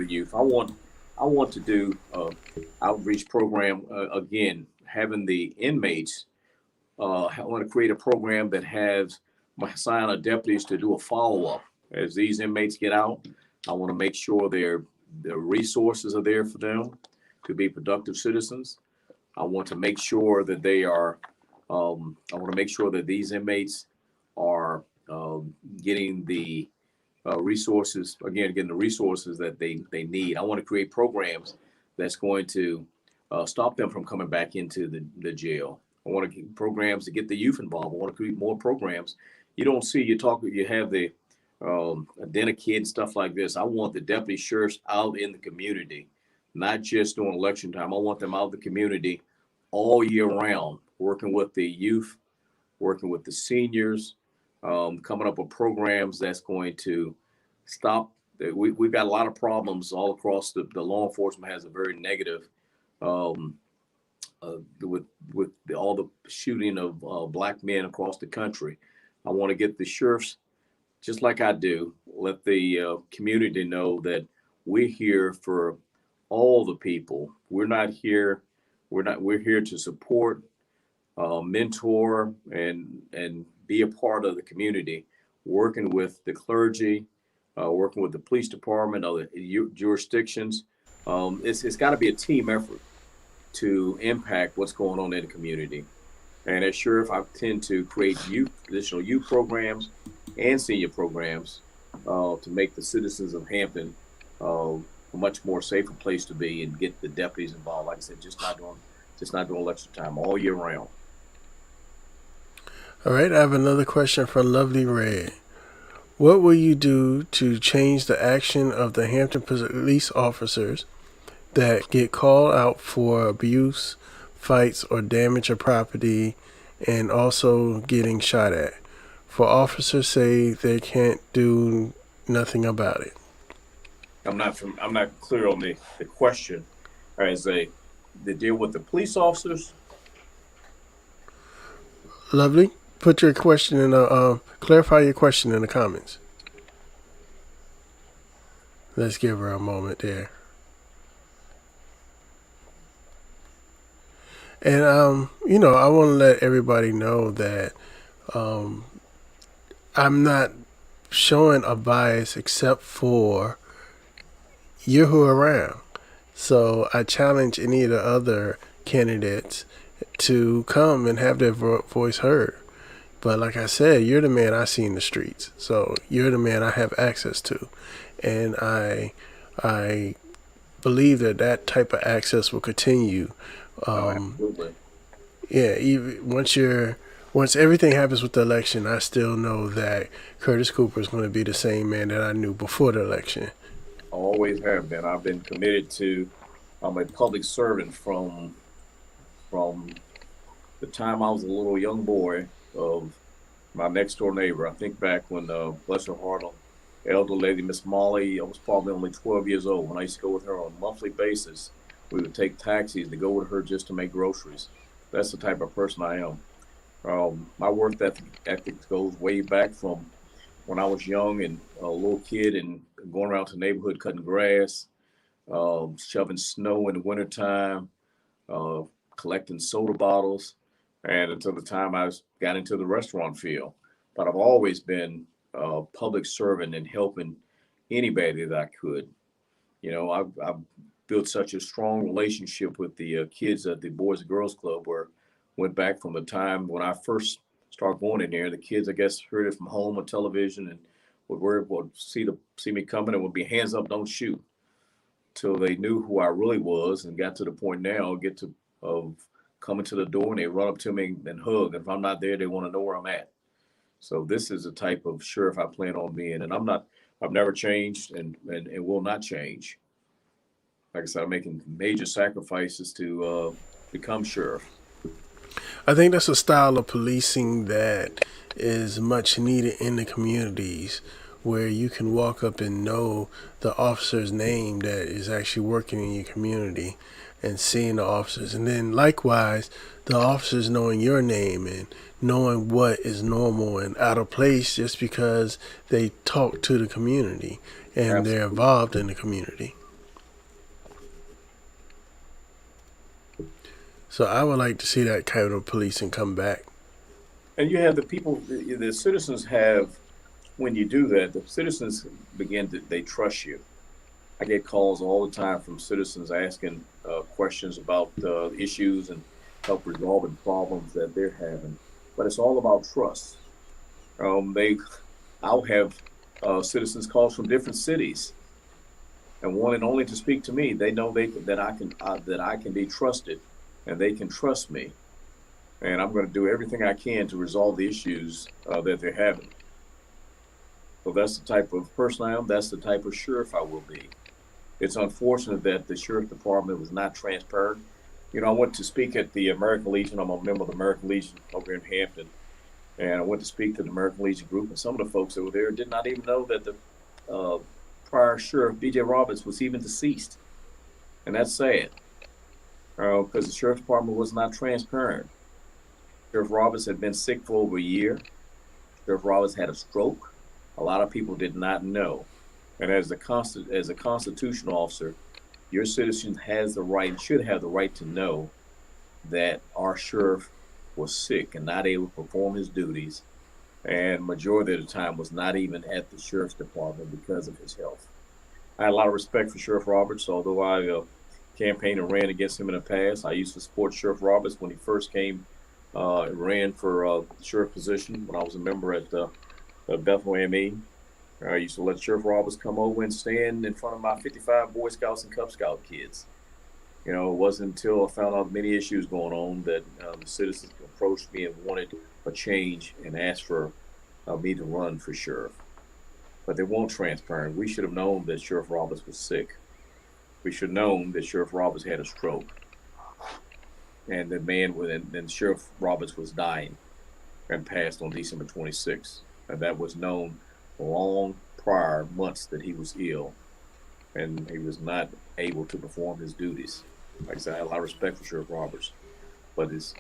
[SPEAKER 1] youth. I want to do outreach program again, having the inmates. I want to create a program that has my assign a deputies to do a follow up as these inmates get out. I want to make sure their resources are there for them to be productive citizens. I want to make sure that they are. I want to make sure that these inmates are getting the resources, again, getting the resources that they need. I want to create programs that's going to stop them from coming back into the jail. I want to get programs to get the youth involved. I want to create more programs. You don't see, you have the den kid stuff like this. I want the deputy sheriffs out in the community, not just during election time. I want them out in the community all year round, working with the youth, working with the seniors, coming up with programs that's going to stop. We've got a lot of problems all across the law enforcement has a very negative um, with all the shooting of black men across the country. I want to get the sheriffs, just like I do, let the community know that we're here for all the people. We're not here. We're here to support, mentor, and be a part of the community, working with the clergy, working with the police department, other jurisdictions. It's got to be a team effort to impact what's going on in the community. And as sheriff, I tend to create additional youth programs and senior programs to make the citizens of Hampton a much more safer place to be and get the deputies involved. Like I said, just not doing election time all year round.
[SPEAKER 2] All right, I have another question from Lovely Red. What will you do to change the action of the Hampton police officers that get called out for abuse, fights, or damage of property, and also getting shot at? For officers say they can't do nothing about it.
[SPEAKER 1] I'm not clear on the question. As they deal with the police officers.
[SPEAKER 2] Lovely, put your question in the clarify your question in the comments. Let's give her a moment there. And I want to let everybody know that I'm not showing a bias except for you're who are around. So I challenge any of the other candidates to come and have their voice heard. But like I said, you're the man I see in the streets. So you're the man I have access to. And I believe that type of access will continue.
[SPEAKER 1] Absolutely.
[SPEAKER 2] Yeah, once everything happens with the election, I still know that Curtis Cooper is going to be the same man that I knew before the election.
[SPEAKER 1] Always have been. I've been committed to. I'm a public servant from the time I was a little young boy of my next door neighbor. I think back when, bless her heart, elder lady Miss Molly, I was probably only 12 years old when I used to go with her on a monthly basis. We would take taxis to go with her just to make groceries. That's the type of person I am. My work ethic goes way back from when I was young and a little kid and going around to the neighborhood cutting grass, shoveling snow in the wintertime, uh, collecting soda bottles, and until the time got into the restaurant field. But I've always been a public servant and helping anybody that I could. I've built such a strong relationship with the kids at the Boys and Girls Club, where went back from the time when I first started going in there. The kids, I guess, heard it from home or television and would see me coming and would be hands up, don't shoot, till they knew who I really was and got to the point now, get to of coming to the door and they run up to me and hug. If I'm not there, they want to know where I'm at. So this is the type of sheriff I plan on being, and I've never changed and will not change. Like I said, I'm making major sacrifices to become sheriff.
[SPEAKER 2] I think that's a style of policing that is much needed in the communities, where you can walk up and know the officer's name that is actually working in your community and seeing the officers. And then likewise, the officers knowing your name and knowing what is normal and out of place just because they talk to the community and
[SPEAKER 1] Absolutely.
[SPEAKER 2] they're involved in the community. So I would like to see that kind of policing come back.
[SPEAKER 1] And you have the people, the citizens have, when you do that, the citizens they trust you. I get calls all the time from citizens asking questions about issues and help resolving problems that they're having. But it's all about trust. Um, they, I'll have citizens calls from different cities and wanting only to speak to me. They know that I can be trusted, and they can trust me. And I'm going to do everything I can to resolve the issues that they're having. So that's the type of person I am. That's the type of sheriff I will be. It's unfortunate that the sheriff department was not transparent. I went to speak at the American Legion. I'm a member of the American Legion over in Hampton. And I went to speak to the American Legion group. And some of the folks that were there did not even know that the prior sheriff, B.J. Roberts, was even deceased. And that's sad. because the sheriff's department was not transparent. Sheriff Roberts had been sick for over a year. Sheriff Roberts had a stroke. A lot of people did not know. And as a constitutional officer, your citizen has the right, should have the right to know that our sheriff was sick and not able to perform his duties, and majority of the time was not even at the sheriff's department because of his health. I had a lot of respect for Sheriff Roberts, although I campaigned and ran against him in the past. I used to support Sheriff Roberts when he first came and ran for the sheriff position when I was a member at Bethel AME. I used to let Sheriff Roberts come over and stand in front of my 55 Boy Scouts and Cub Scout kids. You know, it wasn't until I found out many issues going on that the citizens approached me and wanted a change and asked for me to run for sheriff. But they weren't transparent. We should have known that Sheriff Roberts was sick. We should have known that Sheriff Roberts had a stroke, and and Sheriff Roberts was dying and passed on December 26th. And that was known long prior months that he was ill and he was not able to perform his duties. Like I said, I have a lot of respect for Sheriff Roberts, but as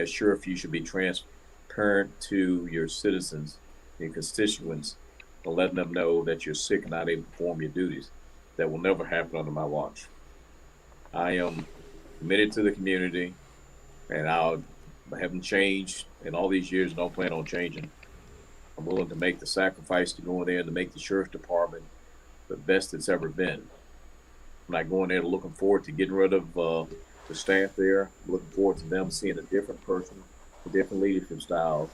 [SPEAKER 1] sheriff, you should be transparent to your citizens, your constituents, and letting them know that you're sick and not able to perform your duties. That will never happen under my watch. I am committed to the community, and I haven't changed in all these years and don't plan on changing. I'm willing to make the sacrifice to go in there to make the sheriff's department the best it's ever been. I'm not going there looking forward to getting rid of the staff there. I'm looking forward to them seeing a different person, a different leadership style,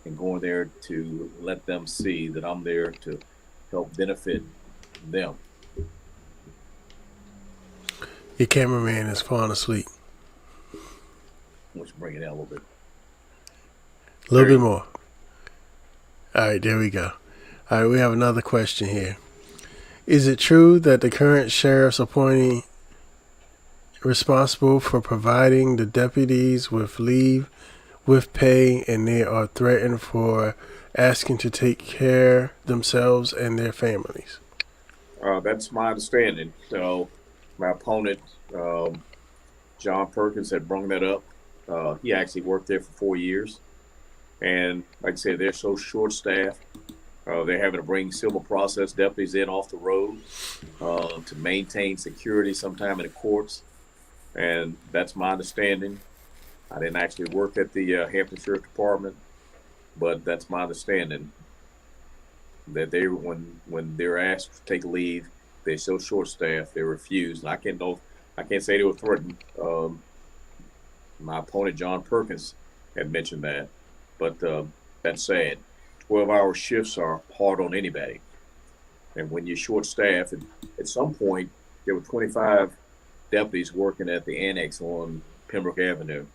[SPEAKER 1] and going there to let them see that I'm there to help benefit them.
[SPEAKER 2] Your cameraman is falling asleep.
[SPEAKER 1] Let's bring it down a little bit.
[SPEAKER 2] A little bit more. All right, there we go. All right, we have another question here. Is it true that the current sheriff's appointee responsible for providing the deputies with leave with pay, and they are threatened for asking to take care themselves and their families?
[SPEAKER 1] That's my understanding. So my opponent, John Perkins, had brought that up. He actually worked there for 4 years. And like I said, they're so short-staffed. They're having to bring civil process deputies in off the road to maintain security sometime in the courts. And that's my understanding. I didn't actually work at the Hampton Sheriff Department, but that's my understanding that when they're asked to take leave, they're so short-staffed, they refuse. And I can't say they were threatened. My opponent, John Perkins, had mentioned that, but that's sad. 12-hour shifts are hard on anybody. And when you're short-staffed, at some point, there were 25 deputies working at the annex on Pembroke Avenue.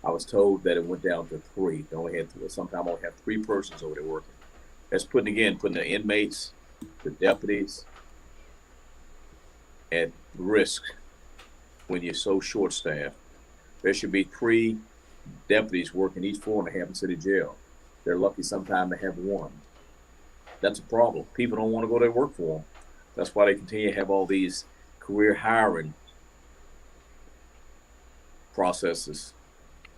[SPEAKER 1] I was told that it went down to 3. They only had sometimes only have 3 persons over there working. That's putting the inmates, the deputies, at risk when you're so short-staffed. There should be 3 deputies working each floor in the Hampton City Jail. They're lucky sometimes to have 1. That's a problem. People don't want to go there and work for them. That's why they continue to have all these career hiring processes,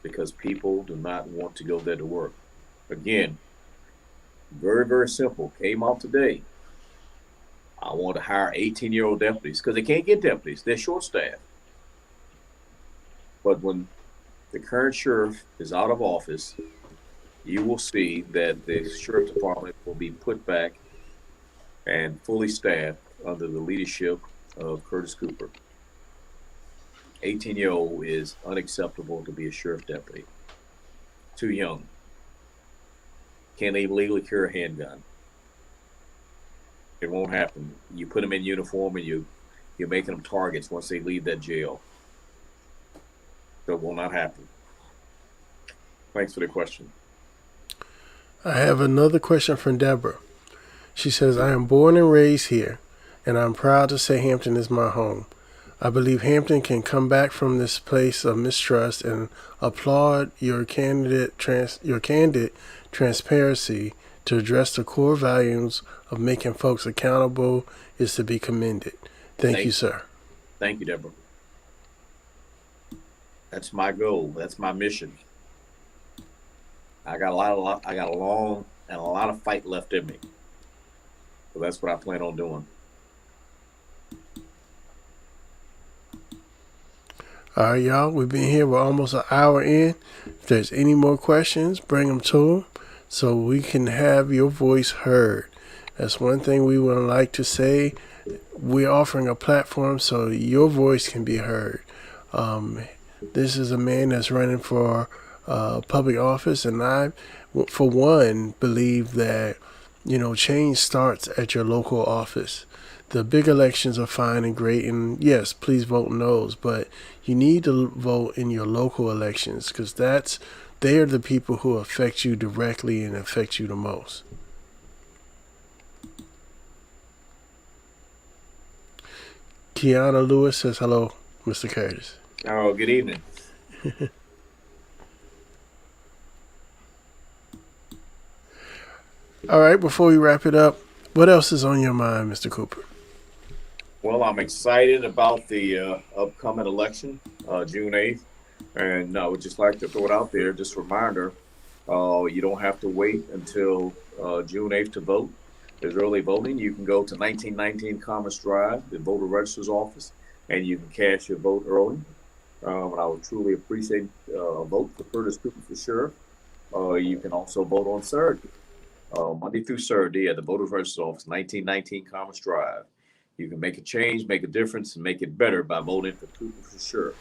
[SPEAKER 1] because people do not want to go there to work. Again, very, very simple. Came out today. I want to hire 18-year-old deputies because they can't get deputies. They're short-staffed. But when the current sheriff is out of office, you will see that the sheriff department will be put back and fully staffed under the leadership of Curtis Cooper. 18-year-old is unacceptable to be a sheriff deputy. Too young. Can't even legally carry a handgun. It won't happen. You put them in uniform and you're making them targets once they leave that jail. So it will not happen. Thanks for the question.
[SPEAKER 2] I have another question from Deborah. She says, I am born and raised here, and I'm proud to say Hampton is my home. I believe Hampton can come back from this place of mistrust, and applaud your candid transparency to address the core values of making folks accountable is to be commended. Thank you, sir.
[SPEAKER 1] Thank you, Deborah. That's my goal. That's my mission. I got I got a long and a lot of fight left in me. So that's what I plan on doing.
[SPEAKER 2] All right, y'all. We've been here. We're almost an hour in. If there's any more questions, bring them to them so we can have your voice heard. That's one thing we would like to say. We're offering a platform so your voice can be heard. Um, this is a man that's running for public office, and I, for one, believe that change starts at your local office. The big elections are fine and great, and yes, please vote no's, but you need to vote in your local elections because they're the people who affect you directly and affect you the most. Kiana Lewis says hello, Mr. Curtis.
[SPEAKER 1] Oh, good evening.
[SPEAKER 2] All right, before we wrap it up, what else is on your mind, Mr. Cooper?
[SPEAKER 1] Well, I'm excited about the upcoming election, June 8th. And I would just like to throw it out there, just a reminder, you don't have to wait until June 8th to vote. There's early voting. You can go to 1919 Commerce Drive, the voter registrar's office, and you can cast your vote early. And I would truly appreciate a vote for Curtis Cooper for sure. You can also vote on Saturday, Monday through Saturday at the voter registrar's office, 1919 Commerce Drive. You can make a change, make a difference, and make it better by voting for Cooper for sure.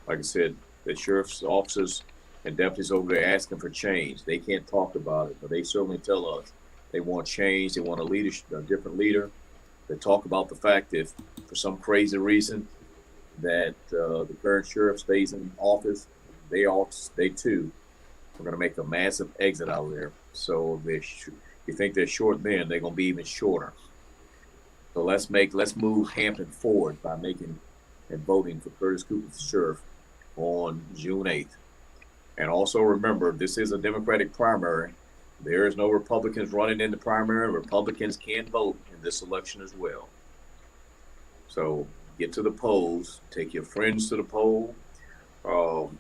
[SPEAKER 1] Like I said, the sheriff's officers and deputies over there asking for change. They can't talk about it, but they certainly tell us they want change. They want a different leader. They talk about the fact that if for some crazy reason that the current sheriff stays in office, they too are going to make a massive exit out of there. So you think they're short then, they're going to be even shorter. So let's move Hampton forward by making and voting for Curtis Cooper for sheriff on June 8th. And also remember, this is a Democratic primary. There is no Republicans running in the primary. Republicans can vote in this election as well. So get to the polls, take your friends to the poll,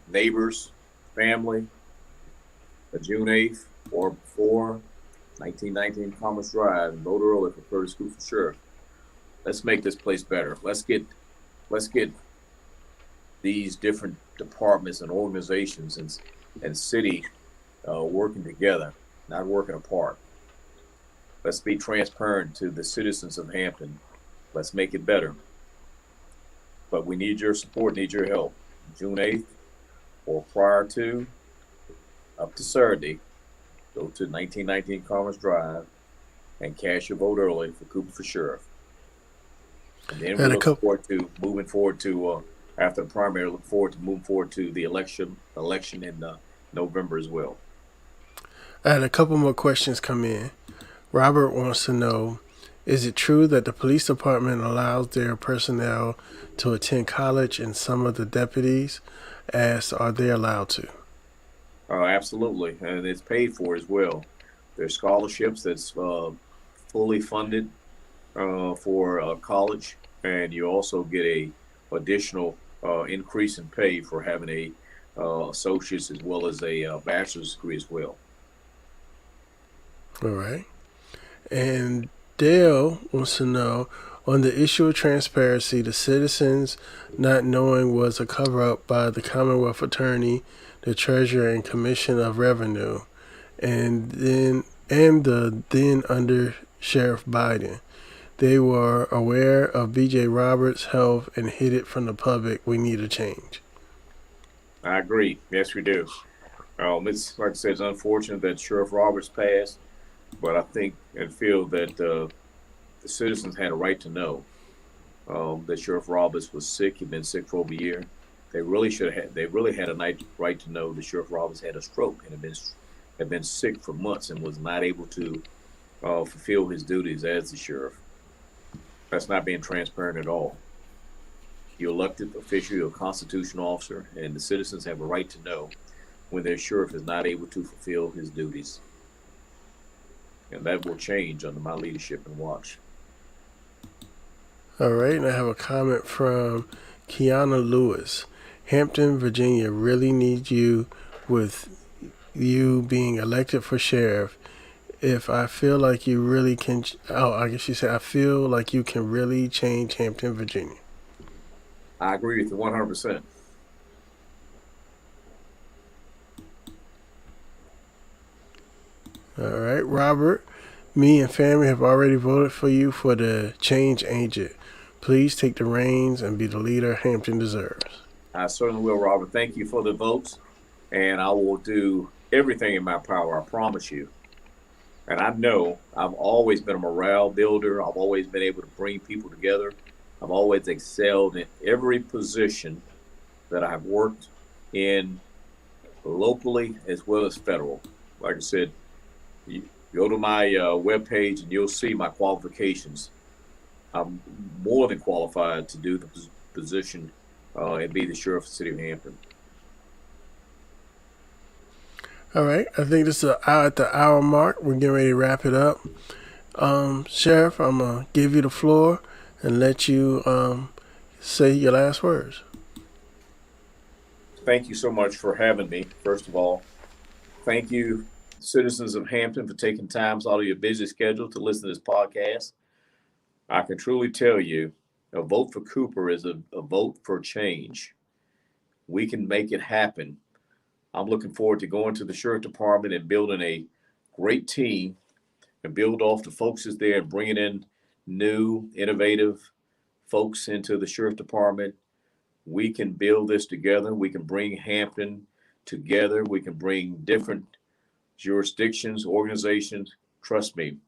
[SPEAKER 1] neighbors, family, June 8th or before, 1919 Commerce Drive, and vote early for Curtis Cooper for sheriff. Let's make this place better. Let's get these different departments and organizations and city working together, not working apart. Let's be transparent to the citizens of Hampton. Let's make it better. But we need your support, need your help. June 8th or prior to, up to Saturday, go to 1919 Commerce Drive and cast your vote early for Cooper for sheriff. And then we look forward to moving forward to after the primary. Look forward to moving forward to the election in November as well.
[SPEAKER 2] I had a couple more questions come in. Robert wants to know: is it true that the police department allows their personnel to attend college, and some of the deputies asked, are they allowed to?
[SPEAKER 1] Absolutely, and it's paid for as well. There's scholarships that's fully funded for college, and you also get a additional increase in pay for having a associate's as well as a bachelor's degree as well.
[SPEAKER 2] All right. And Dale wants to know, on the issue of transparency, the citizens not knowing was a cover-up by the Commonwealth Attorney, the Treasurer, and Commission of Revenue, and the then under Sheriff Biden. They were aware of B.J. Roberts' health and hid it from the public. We need a change.
[SPEAKER 1] I agree. Yes, we do. It's like I said, it's unfortunate that Sheriff Roberts passed, but I think and feel that the citizens had a right to know that Sheriff Roberts was sick. He'd been sick for over a year. They really had a right to know that Sheriff Roberts had a stroke and had been sick for months and was not able to fulfill his duties as the sheriff. That's not being transparent at all. You're elected official, you're a constitutional officer, and the citizens have a right to know when their sheriff is not able to fulfill his duties. And that will change under my leadership and watch.
[SPEAKER 2] All right, and I have a comment from Kiana Lewis. Hampton, Virginia really needs you with you being elected for sheriff. If I feel like you really can, oh, I guess you said, I feel like you can really change Hampton, Virginia.
[SPEAKER 1] I agree with you 100%.
[SPEAKER 2] All right, Robert. Me and family have already voted for you for the change agent. Please take the reins and be the leader Hampton deserves.
[SPEAKER 1] I certainly will, Robert. Thank you for the votes, and I will do everything in my power. I promise you. And I know I've always been a morale builder. I've always been able to bring people together. I've always excelled in every position that I've worked in locally as well as federal. Like I said, you go to my webpage and you'll see my qualifications. I'm more than qualified to do the position and be the sheriff of the city of Hampton.
[SPEAKER 2] All right, I think this is at the hour mark. We're getting ready to wrap it up. Sheriff, I'm going to give you the floor and let you say your last words.
[SPEAKER 1] Thank you so much for having me, first of all. Thank you, citizens of Hampton, for taking time out of your busy schedule to listen to this podcast. I can truly tell you a vote for Cooper is a vote for change. We can make it happen. I'm looking forward to going to the sheriff department and building a great team and build off the folks that's there and bringing in new, innovative folks into the sheriff department. We can build this together. We can bring Hampton together. We can bring different jurisdictions, organizations. Trust me,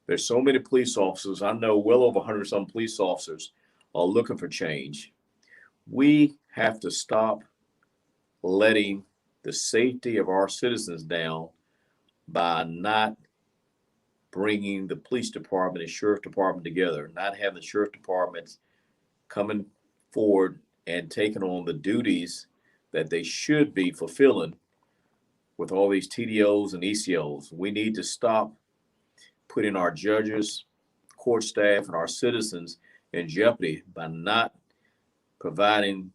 [SPEAKER 1] there's so many police officers. I know well over 100 some police officers are looking for change. We have to stop letting the safety of our citizens down by not bringing the police department and sheriff department together, not having the sheriff departments coming forward and taking on the duties that they should be fulfilling with all these TDOs and ECOs. We need to stop putting our judges, court staff, and our citizens in jeopardy by not providing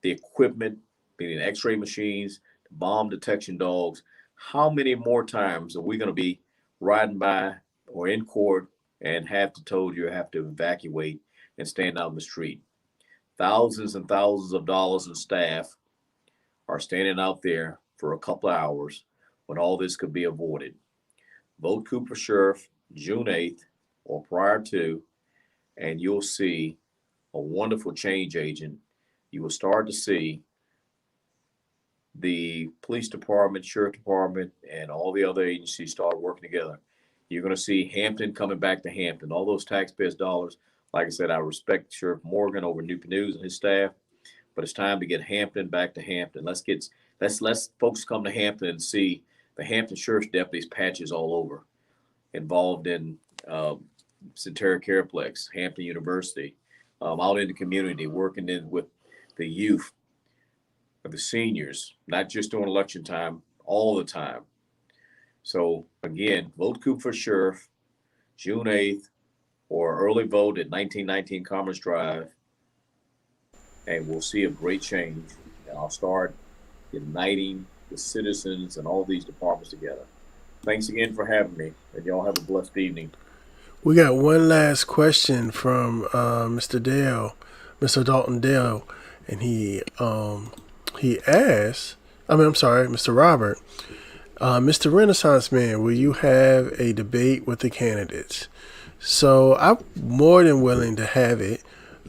[SPEAKER 1] the equipment, meaning x-ray machines, bomb detection dogs. How many more times are we going to be riding by or in court and have to told you have to evacuate and stand out in the street? Thousands and thousands of dollars in staff are standing out there for a couple of hours when all this could be avoided. Vote Cooper Sheriff June 8th or prior to, and you'll see a wonderful change agent. You will start to see the police department, sheriff department, and all the other agencies start working together. You're going to see Hampton coming back to Hampton. All those taxpayers' dollars. Like I said, I respect Sheriff Morgan over Newport News and his staff, but it's time to get Hampton back to Hampton. Let's folks come to Hampton and see the Hampton Sheriff's deputies patches all over, involved in Centera Careplex, Hampton University, out in the community, working in with the youth, the seniors, not just during election time, all the time. So again, vote Cooper Sheriff, June 8th, or early vote at 1919 Commerce Drive, and we'll see a great change. And I'll start uniting the citizens and all these departments together. Thanks again for having me, and y'all have a blessed evening.
[SPEAKER 2] We got one last question from Mr. Dale, Mr. Dalton Dale, and he asked, Mr. Robert, Mr. Renaissance Man, will you have a debate with the candidates? So I'm more than willing to have it.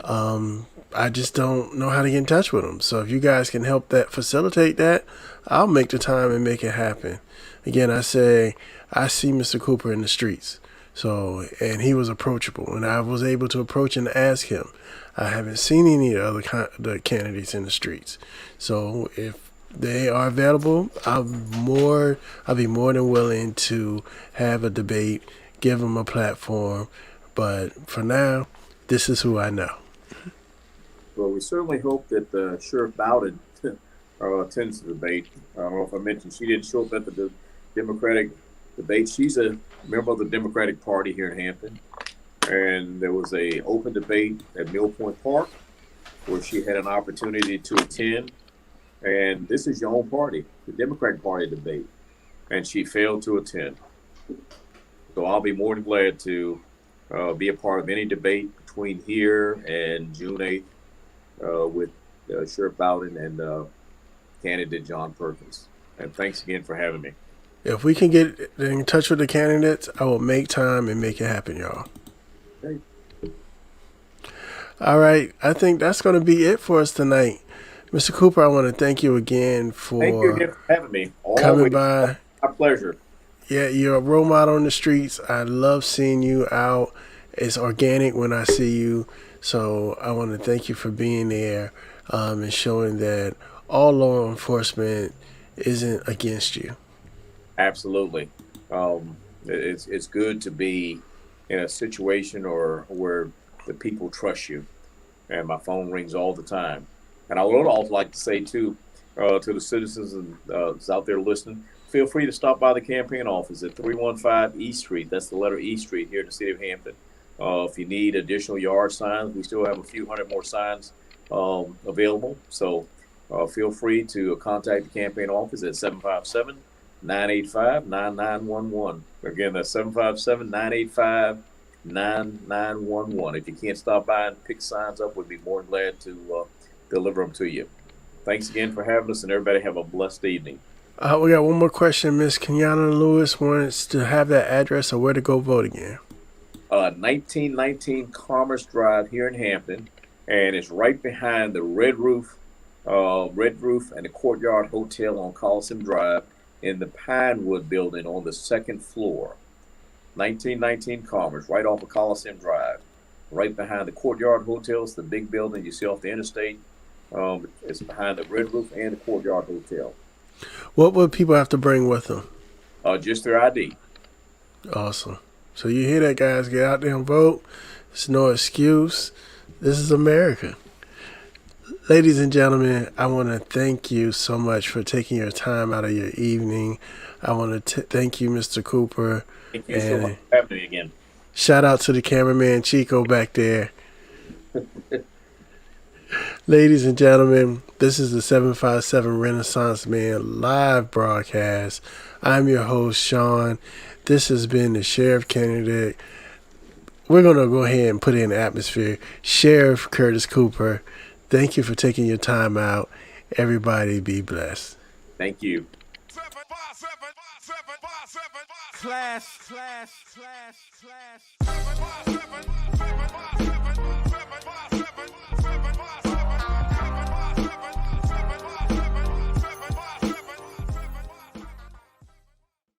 [SPEAKER 2] I just don't know how to get in touch with them. So if you guys can help facilitate that, I'll make the time and make it happen. Again, I see Mr. Cooper in the streets. So, and he was approachable, and I was able to approach and ask him. I haven't seen any of the candidates in the streets. So if they are available, I'll be more than willing to have a debate, give them a platform. But for now, this is who I know.
[SPEAKER 1] Well, we certainly hope that Sheriff Bowden attends the debate. I don't know if I mentioned she didn't show up at the Democratic debate. She's a member of the Democratic Party here in Hampton, and there was a open debate at Mill Point Park where she had an opportunity to attend. and this is your own party, the Democratic Party debate, and she failed to attend. So I'll be more than glad to be a part of any debate between here and June 8th with Sheriff Bowden and candidate John Perkins. And thanks again for having me.
[SPEAKER 2] If we can get in touch with the candidates, I will make time and make it happen, y'all.
[SPEAKER 1] Okay.
[SPEAKER 2] All right. I think that's going to be it for us tonight. Mr. Cooper, I want to thank you again for
[SPEAKER 1] Thank you again for having me.
[SPEAKER 2] coming by.
[SPEAKER 1] My pleasure.
[SPEAKER 2] Yeah, you're a role model on the streets. I love seeing you out. It's organic when I see you. So I want to thank you for being there and showing that all law enforcement isn't against you.
[SPEAKER 1] Absolutely. It's good to be in a situation or where the people trust you. And my phone rings all the time. And I would also like to say too to the citizens and that's out there listening, feel free to stop by the campaign office at 315 East Street. That's the letter E Street here in the city of Hampton. If you need additional yard signs, we still have a few hundred more signs available. So feel free to contact the campaign office at 757 985 9911. Again, that's 757 985 9911. If you can't stop by and pick signs up, we'd be more than glad to deliver them to you. Thanks again for having us, and everybody have a blessed evening.
[SPEAKER 2] We got one more question. Miss Kenyatta Lewis wants to have that address or where to go vote again.
[SPEAKER 1] 1919 Commerce Drive here in Hampton, and it's right behind the Red Roof and the Courtyard Hotel on Coliseum Drive in the Pinewood building on the second floor. 1919 Commerce, right off of Coliseum Drive, right behind the Courtyard Hotel. It's the big building you see off the interstate. It's behind the Red Roof and the Courtyard Hotel.
[SPEAKER 2] What would people have to bring with them?
[SPEAKER 1] Just their ID.
[SPEAKER 2] Awesome. So you hear that, guys. Get out there and vote. It's no excuse. This is America. Ladies and gentlemen, I want to thank you so much for taking your time out of your evening. I want to thank you, Mr. Cooper.
[SPEAKER 1] Thank you so much for having me again.
[SPEAKER 2] Shout out to the cameraman, Chico, back there. Ladies and gentlemen, this is the 757 Renaissance Man live broadcast. I'm your host, Sean. This has been the Sheriff candidate. We're going to go ahead and put in the atmosphere. Sheriff Curtis Cooper, thank you for taking your time out. Everybody be blessed.
[SPEAKER 1] Thank you.
[SPEAKER 3] Class.